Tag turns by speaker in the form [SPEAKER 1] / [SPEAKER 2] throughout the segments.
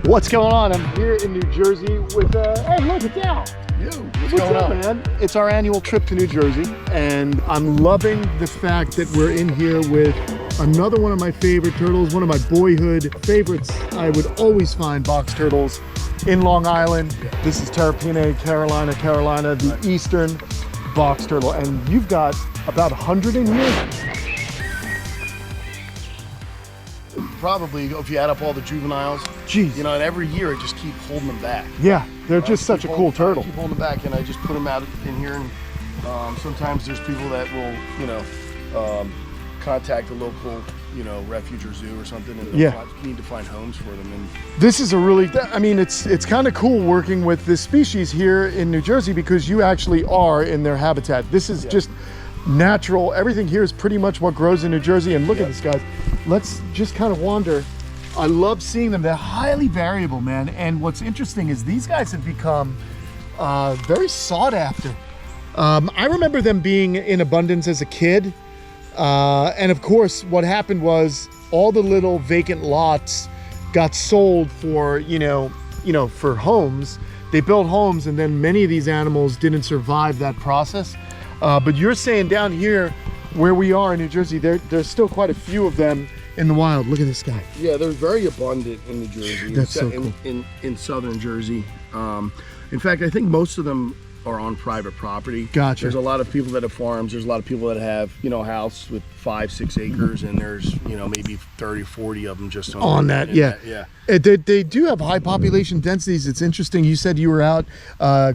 [SPEAKER 1] What's going on? I'm here in New Jersey with, hey, look, it's Al.
[SPEAKER 2] What's going on,
[SPEAKER 1] man? It's our annual trip to New Jersey, and I'm loving the fact that we're in here with another one of my favorite turtles, one of my boyhood favorites. I would always find box turtles in Long Island. This is Terrapina, Carolina, the eastern box turtle, and you've got about 100 in here.
[SPEAKER 2] Probably, if you add up all the juveniles.
[SPEAKER 1] Jeez.
[SPEAKER 2] You know, and every year I just keep holding them back.
[SPEAKER 1] Yeah, they're just such a cool turtle.
[SPEAKER 2] I keep holding them back, and I just put them out in here, and sometimes there's people that will, you know, contact a local, you know, refuge or zoo or something, and they'll need to find homes for them. And
[SPEAKER 1] this is a really, I mean, it's kind of cool working with this species here in New Jersey because you actually are in their habitat. This is just natural. Everything here is pretty much what grows in New Jersey. And look at this, guys. Let's just kind of wander. I love seeing them. They're highly variable, man. And what's interesting is these guys have become very sought after. I remember them being in abundance as a kid. And of course, what happened was all the little vacant lots got sold for, you know, for homes. They built homes, and then many of these animals didn't survive that process. But you're saying down here where we are in New Jersey, there's still quite a few of them in the wild. Look at this guy.
[SPEAKER 2] Yeah, they're very abundant in New Jersey.
[SPEAKER 1] That's so cool.
[SPEAKER 2] In southern Jersey. In fact, I think most of them are on private property.
[SPEAKER 1] Gotcha.
[SPEAKER 2] There's a lot of people that have farms. There's a lot of people that have, you know, a house with 5-6 acres, and there's, you know, maybe 30-40 of them just
[SPEAKER 1] on that. Yeah. They do have high population densities. It's interesting. You said you were out.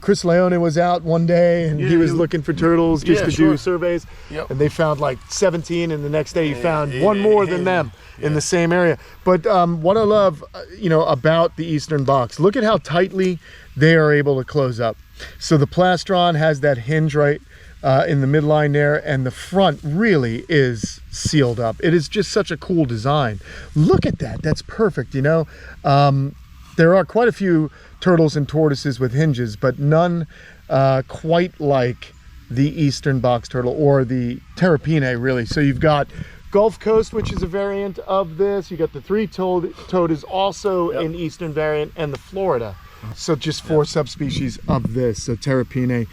[SPEAKER 1] Chris Leone was out one day, and he was looking for turtles just to do surveys.
[SPEAKER 2] Yep.
[SPEAKER 1] And they found like 17, and the next day you found one more than them in the same area. But what I love, you know, about the Eastern box, look at how tightly they are able to close up. So the plastron has that hinge right in the midline there, and the front really is sealed up. It is just such a cool design. Look at that. That's perfect, you know. There are quite a few turtles and tortoises with hinges, but none quite like the Eastern box turtle or the Terrapina, really. So you've got Gulf Coast, which is a variant of this. You got the three-toed is also an Eastern variant, and the Florida. So just 4 subspecies of this. So Terrapina,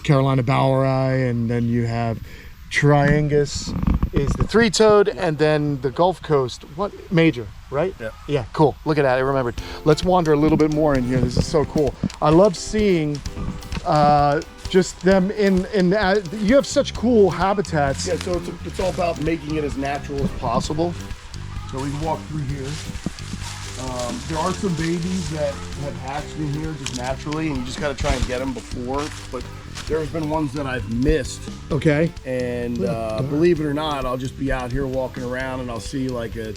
[SPEAKER 1] Carolina Boweri, and then you have Triangus is the three-toed, and then the Gulf Coast, major, right? Yeah, cool. Look at that, I remembered. Let's wander a little bit more in here. This is so cool. I love seeing just them in you have such cool habitats.
[SPEAKER 2] Yeah, so it's all about making it as natural as possible. So we can walk through here. There are some babies that have hatched in here just naturally, and you just got to try and get them before, but there's been ones that I've missed.
[SPEAKER 1] Okay.
[SPEAKER 2] And believe it or not, I'll just be out here walking around, and I'll see like a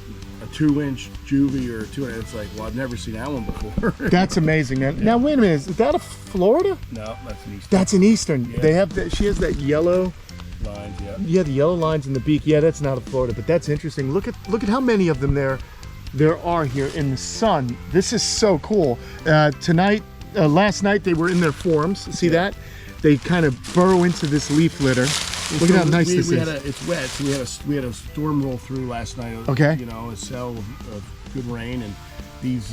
[SPEAKER 2] 2-inch juvie or 2 inch. It's like, well, I've never seen that one before.
[SPEAKER 1] That's amazing. Now wait a minute, is that a Florida?
[SPEAKER 2] No, that's an Eastern.
[SPEAKER 1] That's an Eastern.
[SPEAKER 2] Yeah.
[SPEAKER 1] They have that. She has that yellow
[SPEAKER 2] lines.
[SPEAKER 1] Yeah, the yellow lines in the beak. Yeah, that's not a Florida, but that's interesting. Look at how many of them there are here in the sun. This is so cool. Last night they were in their forms. See that? They kind of burrow into this leaf litter. Look at how nice this is.
[SPEAKER 2] It's wet, so we had a storm roll through last night.
[SPEAKER 1] Okay.
[SPEAKER 2] You know, a cell of good rain, and these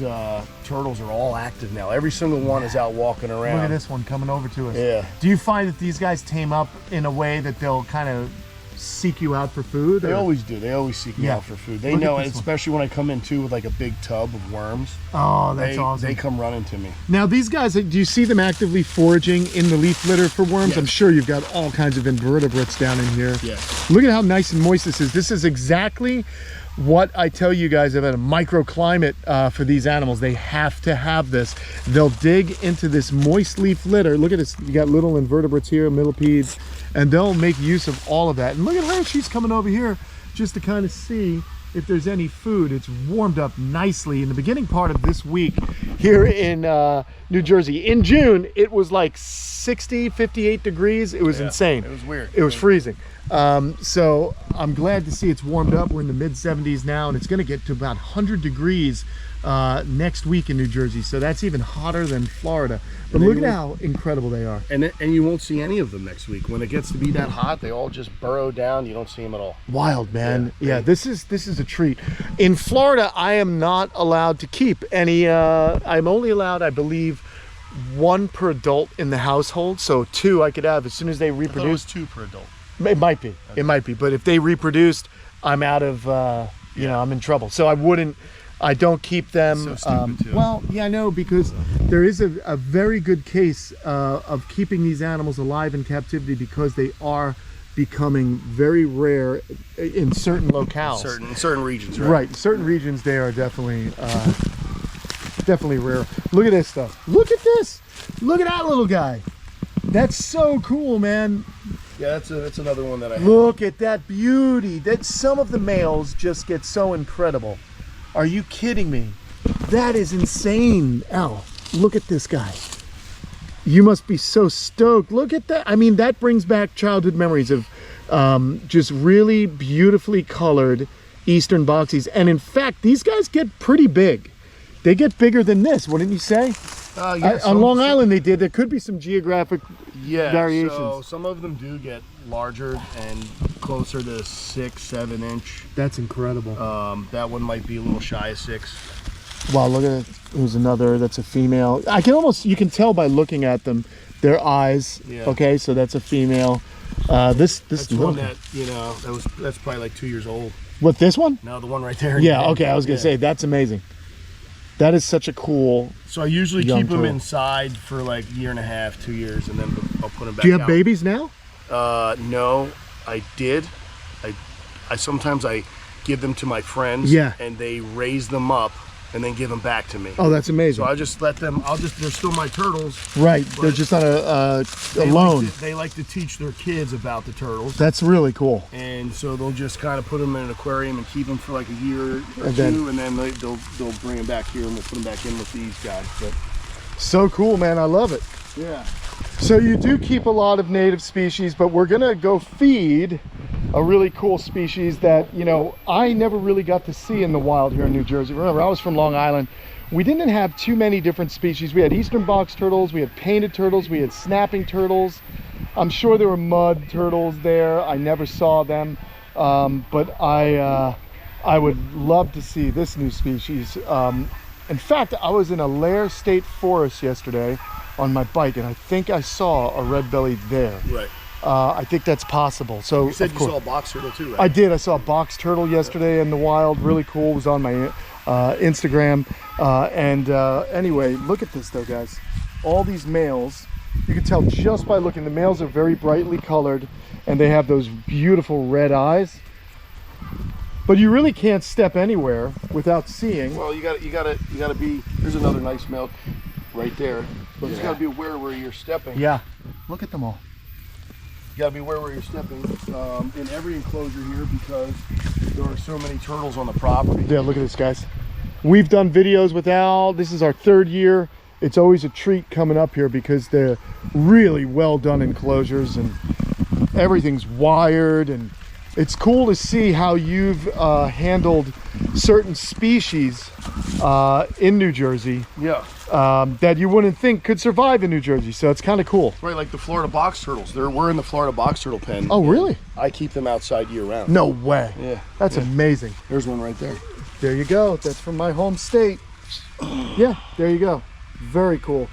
[SPEAKER 2] turtles are all active now. Every single one is out walking around.
[SPEAKER 1] Look at this one coming over to us.
[SPEAKER 2] Yeah.
[SPEAKER 1] Do you find that these guys tame up in a way that they'll kind of seek you out for food?
[SPEAKER 2] They always do. They always seek me out for food. They know, especially when I come in too with like a big tub of worms.
[SPEAKER 1] Oh, that's awesome.
[SPEAKER 2] They come running to me.
[SPEAKER 1] Now these guys, do you see them actively foraging in the leaf litter for worms? Yes. I'm sure you've got all kinds of invertebrates down in here.
[SPEAKER 2] Yes.
[SPEAKER 1] Look at how nice and moist this is. This is exactly what I tell you guys about a microclimate for these animals. They have to have this. They'll dig into this moist leaf litter. Look at this. You got little invertebrates here, millipedes, and they'll make use of all of that. And look at her. She's coming over here just to kind of see if there's any food. It's warmed up nicely in the beginning part of this week here in New Jersey. In June, it was like 60, 58 degrees. It was insane.
[SPEAKER 2] It was weird.
[SPEAKER 1] It was freezing. So I'm glad to see it's warmed up. We're in the mid 70s now, and it's going to get to about 100 degrees next week in New Jersey. So that's even hotter than Florida. But look at how incredible they are.
[SPEAKER 2] And you won't see any of them next week. When it gets to be that hot, they all just burrow down. You don't see them at all.
[SPEAKER 1] Wild, man. Yeah, this is a treat. In Florida, I am not allowed to keep any. I'm only allowed, I believe, 1 per adult in the household. So 2 I could have as soon as they reproduce.
[SPEAKER 2] I thought it was 2 per adult.
[SPEAKER 1] It might be. Okay. It might be. But if they reproduced, I'm out of. You know, I'm in trouble. So I wouldn't. I don't keep them.
[SPEAKER 2] So stupid too.
[SPEAKER 1] Well, yeah, I know, because there is a very good case of keeping these animals alive in captivity, because they are becoming very rare in certain locales.
[SPEAKER 2] Certain regions, right?
[SPEAKER 1] Right. In certain regions, they are definitely definitely rare. Look at this stuff. Look at this. Look at that little guy. That's so cool, man.
[SPEAKER 2] Yeah, that's another one that I have.
[SPEAKER 1] Look at that beauty. That some of the males just get so incredible. Are you kidding me? That is insane. Al, look at this guy. You must be so stoked. Look at that. I mean, that brings back childhood memories of just really beautifully colored eastern boxies. And in fact, these guys get pretty big. They get bigger than this, wouldn't you say?
[SPEAKER 2] Yeah,
[SPEAKER 1] on Long Island they did. There could be some geographic variations.
[SPEAKER 2] So some of them do get larger and closer to 6-7 inch.
[SPEAKER 1] That's incredible.
[SPEAKER 2] That one might be a little shy of 6.
[SPEAKER 1] Wow, look at it. There's another. That's a female. I can almost, you can tell by looking at them, their eyes.
[SPEAKER 2] Yeah.
[SPEAKER 1] Okay, so that's a female. This
[SPEAKER 2] that's one that, you know, that's probably like 2 years old.
[SPEAKER 1] What, this one?
[SPEAKER 2] No, the one right there.
[SPEAKER 1] Yeah. Okay, I was gonna say that's amazing. That is such a cool.
[SPEAKER 2] So I usually keep them
[SPEAKER 1] turtle.
[SPEAKER 2] inside for like 1.5 to 2 years, and then I'll put them back out.
[SPEAKER 1] Do you have babies now?
[SPEAKER 2] No, I did. I sometimes I give them to my friends.
[SPEAKER 1] Yeah.
[SPEAKER 2] And they raise them up and then give them back to me.
[SPEAKER 1] Oh, that's amazing.
[SPEAKER 2] So I just let them. They're still my turtles.
[SPEAKER 1] Right. They're just on a loan.
[SPEAKER 2] They like to teach their kids about the turtles.
[SPEAKER 1] That's really cool.
[SPEAKER 2] And so they'll just kind of put them in an aquarium and keep them for like a year or
[SPEAKER 1] and
[SPEAKER 2] two, and then they'll bring them back here and we'll put them back in with these guys. But
[SPEAKER 1] so cool, man. I love it.
[SPEAKER 2] yeah.
[SPEAKER 1] So you do keep a lot of native species, but we're gonna go feed a really cool species that, you know, I never really got to see in the wild here in New Jersey. Remember, I was from Long Island. We didn't have too many different species. We had eastern box turtles, we had painted turtles, we had snapping turtles. I'm sure there were mud turtles there. I never saw them, but I would love to see this new species. In fact, I was in a Lair State Forest yesterday on my bike, and I think I saw a red-bellied there.
[SPEAKER 2] Right.
[SPEAKER 1] I think that's possible. So
[SPEAKER 2] You said you saw a box turtle too, right?
[SPEAKER 1] I did. I saw a box turtle yesterday in the wild. Really cool. It was on my Instagram. Anyway, look at this though, guys. All these males, you can tell just by looking. The males are very brightly colored, and they have those beautiful red eyes. But you really can't step anywhere without seeing.
[SPEAKER 2] Well, you gotta be. There's another nice male right there. But you just gotta be aware where you're stepping.
[SPEAKER 1] Yeah. Look at them all.
[SPEAKER 2] You gotta be aware where you're stepping in every enclosure here, because there are so many turtles on the property.
[SPEAKER 1] Yeah, look at this, guys. We've done videos with Al. This is our 3rd year. It's always a treat coming up here because they're really well done enclosures and everything's wired, and it's cool to see how you've handled certain species in New Jersey.
[SPEAKER 2] Yeah.
[SPEAKER 1] That you wouldn't think could survive in New Jersey, so it's kind of cool.
[SPEAKER 2] Right, like the Florida box turtles. We're in the Florida box turtle pen.
[SPEAKER 1] Oh, really?
[SPEAKER 2] I keep them outside year round.
[SPEAKER 1] No way.
[SPEAKER 2] Yeah.
[SPEAKER 1] That's amazing.
[SPEAKER 2] There's one right there.
[SPEAKER 1] There you go. That's from my home state. Yeah, there you go. Very cool.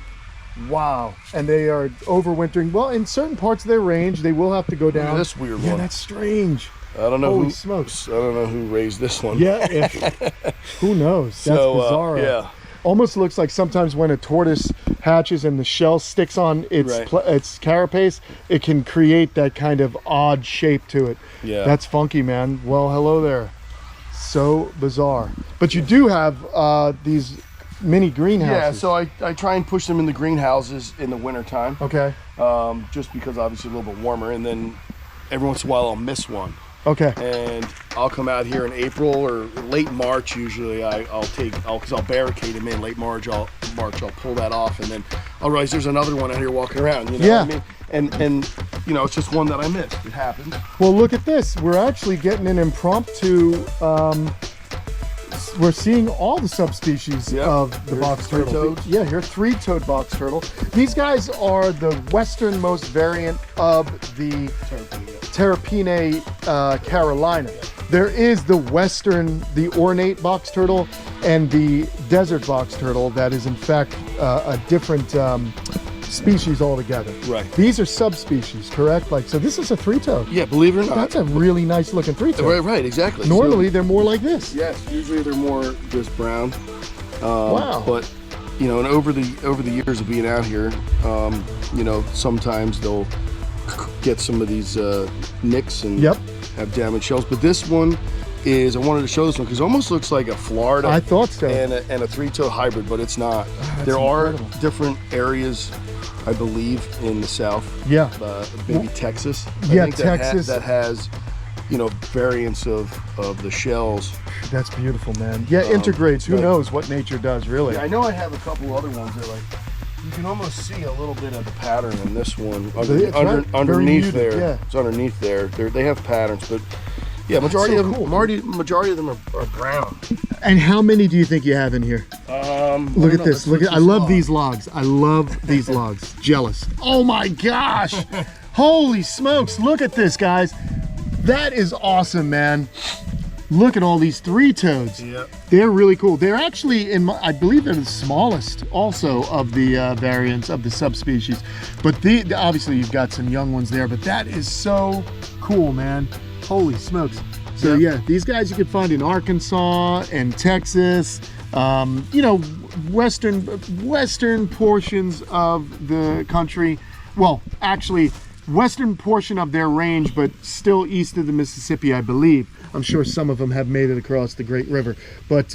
[SPEAKER 1] Wow. And they are overwintering. Well, in certain parts of their range, they will have to go down.
[SPEAKER 2] Look at this weird one.
[SPEAKER 1] Yeah, that's strange.
[SPEAKER 2] I don't know.
[SPEAKER 1] Holy
[SPEAKER 2] who
[SPEAKER 1] smokes.
[SPEAKER 2] I don't know who raised this one.
[SPEAKER 1] Yeah. Who knows? That's bizarre.
[SPEAKER 2] Yeah.
[SPEAKER 1] Almost looks like sometimes when a tortoise hatches and the shell sticks on its its carapace, it can create that kind of odd shape to it.
[SPEAKER 2] Yeah.
[SPEAKER 1] That's funky, man. Well, hello there. So bizarre. But you do have these mini greenhouses.
[SPEAKER 2] Yeah, so I try and push them in the greenhouses in the wintertime.
[SPEAKER 1] Okay.
[SPEAKER 2] Just because obviously a little bit warmer, and then every once in a while I'll miss one.
[SPEAKER 1] Okay.
[SPEAKER 2] And I'll come out here in April or late March usually. Because I'll barricade them in late March. I'll pull that off, and then I'll realize there's another one out here walking around. You know what I mean? And you know, it's just one that I missed. It happened.
[SPEAKER 1] Well, look at this. We're actually getting an impromptu. We're seeing all the subspecies of the box turtle. Yeah, here, three-toed box turtle. These guys are the westernmost variant of the Terrapinae Carolina. There is the the ornate box turtle, and the desert box turtle that is in fact a different species altogether.
[SPEAKER 2] Right.
[SPEAKER 1] These are subspecies, correct? Like, so this is a three-toed.
[SPEAKER 2] Yeah, believe it or not.
[SPEAKER 1] That's a really nice looking three-toed.
[SPEAKER 2] Right, exactly.
[SPEAKER 1] Normally they're more like this.
[SPEAKER 2] Yes, usually they're more just brown.
[SPEAKER 1] Wow.
[SPEAKER 2] But you know, and over the years of being out here, you know, sometimes they'll get some of these nicks and have damaged shells. But this one is, I wanted to show this one because it almost looks like a Florida.
[SPEAKER 1] I thought so.
[SPEAKER 2] And a three-toed hybrid, but it's not.
[SPEAKER 1] There
[SPEAKER 2] are different areas, I believe, in the South.
[SPEAKER 1] Yeah.
[SPEAKER 2] Maybe Texas.
[SPEAKER 1] Yeah, Texas.
[SPEAKER 2] That has, you know, variants of the shells.
[SPEAKER 1] That's beautiful, man. Yeah, integrates. Who knows what nature does, really?
[SPEAKER 2] Yeah, I know I have a couple other ones that, like, you can almost see a little bit of the pattern in this one. Underneath there. Yeah. It's underneath there. They have patterns, but yeah, majority of them are brown.
[SPEAKER 1] And how many do you think you have in here? Look at this. I love these logs. I love these logs. Jealous. Oh my gosh. Holy smokes. Look at this, guys. That is awesome, man. Look at all these three-toads.
[SPEAKER 2] Yep.
[SPEAKER 1] They're really cool. They're actually, I believe they're the smallest also of the variants of the subspecies. But obviously you've got some young ones there, but that is so cool, man. Holy smokes. So yeah, these guys you can find in Arkansas and Texas, you know, western portions of the country. Well, actually, western portion of their range, but still east of the Mississippi, I believe. I'm sure some of them have made it across the Great River. But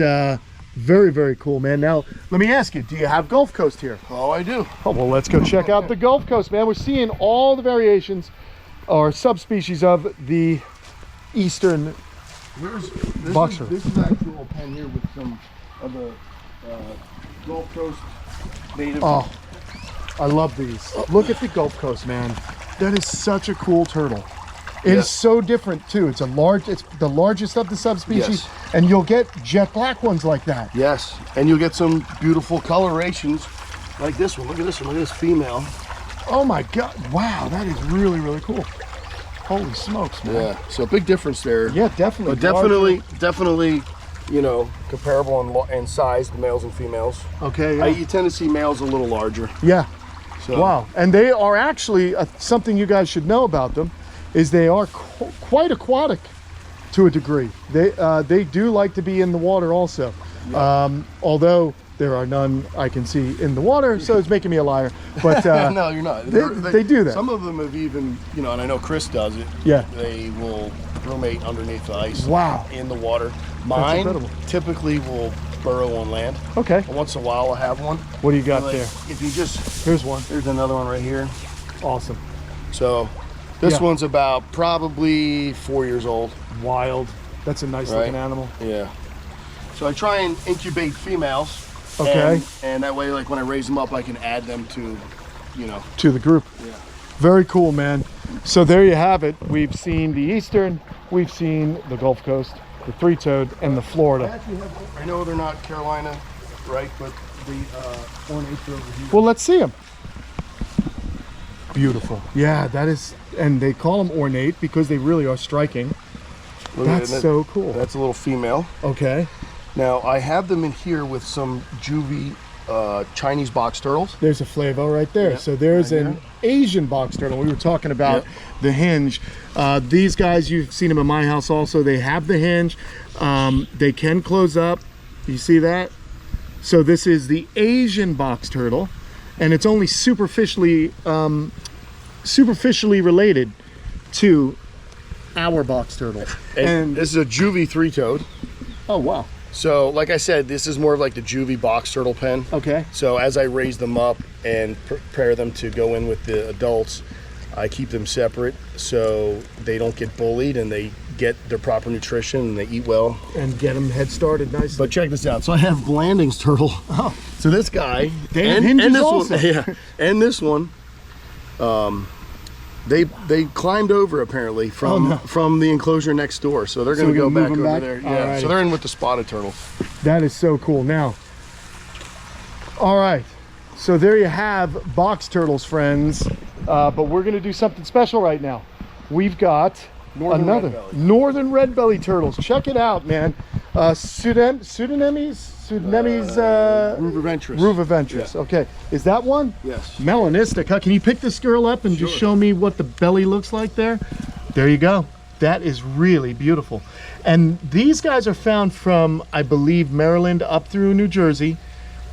[SPEAKER 1] very, very cool, man. Now, let me ask you, do you have Gulf Coast here?
[SPEAKER 2] Oh, I do.
[SPEAKER 1] Oh, well, let's go check out the Gulf Coast, man. We're seeing all the variations or subspecies of the eastern box turtle.
[SPEAKER 2] This is actual pen here with some of the Gulf Coast native.
[SPEAKER 1] Oh, I love these. Look at the Gulf Coast, man. That is such a cool turtle. It is so different too. It's the largest of the subspecies, and you'll get jet black ones like that.
[SPEAKER 2] Yes, and you'll get some beautiful colorations like this one. Look at this one. Look at this female.
[SPEAKER 1] Oh my God! Wow, that is really, really cool. Holy smokes, man.
[SPEAKER 2] Yeah, so big difference there.
[SPEAKER 1] Yeah, definitely.
[SPEAKER 2] But definitely, you know, comparable in size, the males and females.
[SPEAKER 1] Okay. Yeah.
[SPEAKER 2] You tend to see males a little larger.
[SPEAKER 1] Yeah.
[SPEAKER 2] So.
[SPEAKER 1] Wow, and they are actually something you guys should know about them. Is they are quite aquatic to a degree. They do like to be in the water also. Yeah. Although there are none I can see in the water, so it's making me a liar. But
[SPEAKER 2] no, you're not.
[SPEAKER 1] They do that.
[SPEAKER 2] Some of them have even, you know, and I know Chris does it.
[SPEAKER 1] Yeah.
[SPEAKER 2] They will roommate underneath the ice.
[SPEAKER 1] Wow.
[SPEAKER 2] In the water. Mine typically will burrow on land.
[SPEAKER 1] Okay.
[SPEAKER 2] And once in a while I'll have one.
[SPEAKER 1] What do you got there?
[SPEAKER 2] If you just,
[SPEAKER 1] here's one.
[SPEAKER 2] There's another one right here.
[SPEAKER 1] Awesome.
[SPEAKER 2] So this one's about probably 4 years old.
[SPEAKER 1] Wild. That's a nice looking animal.
[SPEAKER 2] Yeah. So I try and incubate females.
[SPEAKER 1] Okay.
[SPEAKER 2] And that way, like when I raise them up, I can add them to, you know.
[SPEAKER 1] To the group.
[SPEAKER 2] Yeah.
[SPEAKER 1] Very cool, man. So there you have it. We've seen the eastern, we've seen the Gulf Coast, the three-toed, and the Florida.
[SPEAKER 2] I know they're not Carolina, right? But the ornates are over here.
[SPEAKER 1] Well, let's see them. Beautiful. Yeah, that is, and they call them ornate because they really are striking. That's so cool.
[SPEAKER 2] That's a little female.
[SPEAKER 1] Okay.
[SPEAKER 2] Now I have them in here with some juvie Chinese box turtles.
[SPEAKER 1] There's a Flavo right there. Yep. So there's an Asian box turtle. We were talking about the hinge. These guys, you've seen them in my house also. They have the hinge. They can close up. You see that? So this is the Asian box turtle, and it's only superficially related to our box turtle.
[SPEAKER 2] And this is a juvie three-toed.
[SPEAKER 1] Oh, wow.
[SPEAKER 2] So, like I said, this is more of like the juvie box turtle pen.
[SPEAKER 1] Okay.
[SPEAKER 2] So as I raise them up and prepare them to go in with the adults, I keep them separate so they don't get bullied and they get their proper nutrition and they eat well.
[SPEAKER 1] And get them head started nicely.
[SPEAKER 2] But check this out. So I have Blanding's turtle.
[SPEAKER 1] Oh.
[SPEAKER 2] So this guy,
[SPEAKER 1] and this
[SPEAKER 2] also. One, and this one, They climbed over apparently from the enclosure next door, so they're going to go back over there. Yeah,
[SPEAKER 1] Alrighty.
[SPEAKER 2] so they're in with the spotted turtles.
[SPEAKER 1] That is so cool. Now, all right, so there you have box turtles, friends. But we're going to do something special right now. We've got northern red belly turtles. Check it out, man. Pseudonemes rubiventris. Yeah. Okay, is that one?
[SPEAKER 2] Yes.
[SPEAKER 1] Melanistic, huh? Can you pick this girl up and just show me what the belly looks like there? There you go. That is really beautiful. And these guys are found from, I believe, Maryland up through New Jersey,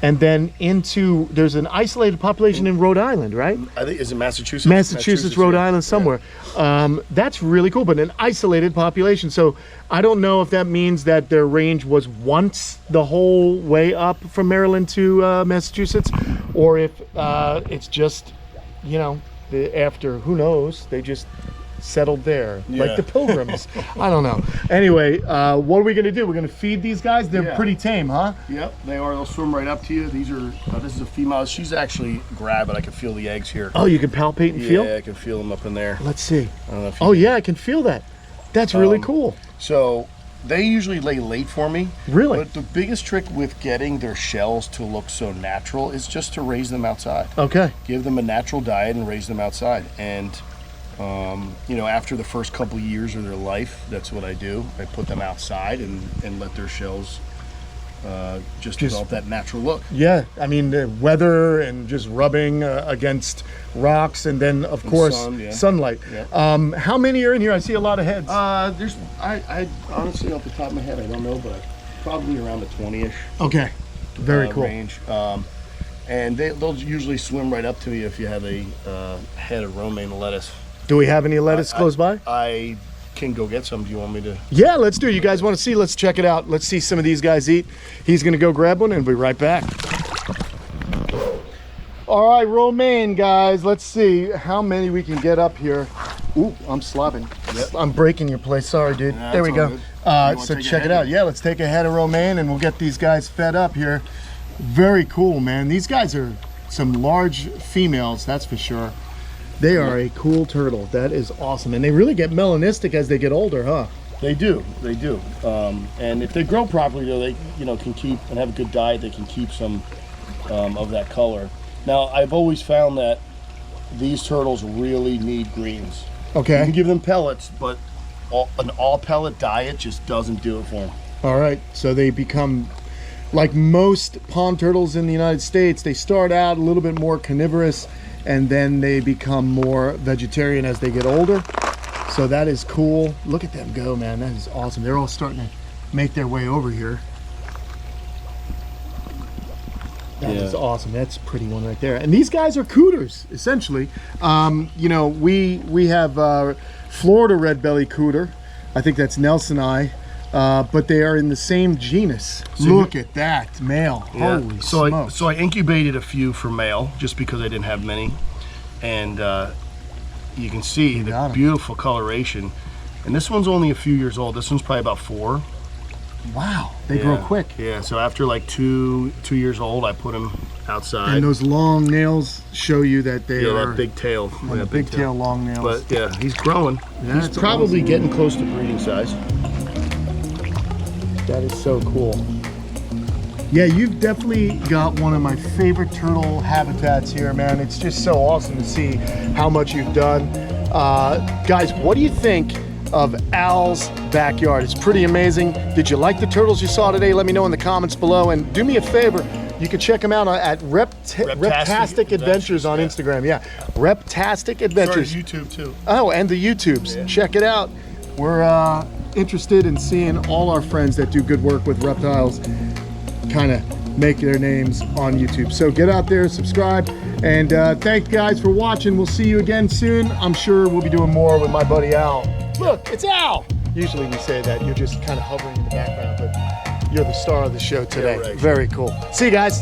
[SPEAKER 1] and then into, there's an isolated population in Rhode Island, right?
[SPEAKER 2] I think, is it Massachusetts?
[SPEAKER 1] Massachusetts, Rhode Island, somewhere. Yeah. That's really cool, but an isolated population. So I don't know if that means that their range was once the whole way up from Maryland to Massachusetts, or if it's just, you know, after, who knows, they just settled there, like the Pilgrims. I don't know. Anyway, what are we gonna do? We're gonna feed these guys. They're pretty tame, huh?
[SPEAKER 2] Yep, they are. They'll swim right up to you. These are this is a female. She's actually grabbing. I can feel the eggs here.
[SPEAKER 1] Oh, you can palpate and feel?
[SPEAKER 2] Yeah, I can feel them up in there.
[SPEAKER 1] Let's see.
[SPEAKER 2] I don't know if
[SPEAKER 1] yeah, I can feel that. That's really cool.
[SPEAKER 2] So they usually lay late for me.
[SPEAKER 1] Really?
[SPEAKER 2] But the biggest trick with getting their shells to look so natural is just to raise them outside.
[SPEAKER 1] Okay.
[SPEAKER 2] Give them a natural diet and raise them outside. And you know, after the first couple years of their life, that's what I do. I put them outside and let their shells just develop that natural look.
[SPEAKER 1] Yeah, I mean, the weather and just rubbing against rocks, and then of course sunlight. Yeah. How many are in here? I see a lot of heads.
[SPEAKER 2] There's I honestly, off the top of my head, I don't know, but probably around the 20-ish.
[SPEAKER 1] Okay, very cool.
[SPEAKER 2] Range. And they'll usually swim right up to you if you have a head of romaine lettuce.
[SPEAKER 1] Do we have any lettuce close by?
[SPEAKER 2] I can go get some. Do you want me to?
[SPEAKER 1] Yeah, let's do it. You guys want to see? Let's check it out. Let's see some of these guys eat. He's going to go grab one and be right back. All right, romaine, guys. Let's see how many we can get up here. Ooh, I'm slobbing. Yep. I'm breaking your place. Sorry, dude. There we go. So check it out. Yeah, let's take a head of romaine and we'll get these guys fed up here. Very cool, man. These guys are some large females, that's for sure. They are a cool turtle. That is awesome. And they really get melanistic as they get older, huh?
[SPEAKER 2] They do. They do. And if they grow properly, though, they can keep and have a good diet. They can keep some of that color. Now, I've always found that these turtles really need greens.
[SPEAKER 1] Okay.
[SPEAKER 2] You can give them pellets, but an all pellet diet just doesn't do it for them.
[SPEAKER 1] All right. So they become, like most pond turtles in the United States, they start out a little bit more carnivorous, and then they become more vegetarian as they get older. So that is cool. Look at them go, man. That is awesome. They're all starting to make their way over here. That is awesome. That's a pretty one right there. And these guys are cooters, essentially. You know, we have Florida red belly cooter. I think that's Nelsoni. But they are in the same genus. So look at that male. Yeah. Holy smokes.
[SPEAKER 2] So I incubated a few for male just because I didn't have many. And you can see the beautiful coloration. And this one's only a few years old. This one's probably about 4.
[SPEAKER 1] Wow, they grow quick.
[SPEAKER 2] Yeah, so after like 2 years old, I put them outside.
[SPEAKER 1] And those long nails show you that they are...
[SPEAKER 2] that big tail.
[SPEAKER 1] Yeah, big tail, long nails.
[SPEAKER 2] But yeah, he's growing. Yeah, he's probably getting close to breeding size.
[SPEAKER 1] That is so cool. Yeah, you've definitely got one of my favorite turtle habitats here, man. It's just so awesome to see how much you've done. Guys, what do you think of Al's backyard? It's pretty amazing. Did you like the turtles you saw today? Let me know in the comments below. And do me a favor, you can check them out at Reptastic Adventures on Instagram. Yeah, Reptastic Adventures.
[SPEAKER 2] Sorry, YouTube too.
[SPEAKER 1] Oh, and the YouTubes. Yeah. Check it out. We're interested in seeing all our friends that do good work with reptiles kind of make their names on YouTube. So get out there, subscribe, and thank you guys for watching. We'll see you again soon. I'm sure we'll be doing more with my buddy Al. Look, it's Al! Usually we say that, you're just kind of hovering in the background, but you're the star of the show today.
[SPEAKER 2] Yeah, right.
[SPEAKER 1] Very cool. See you guys.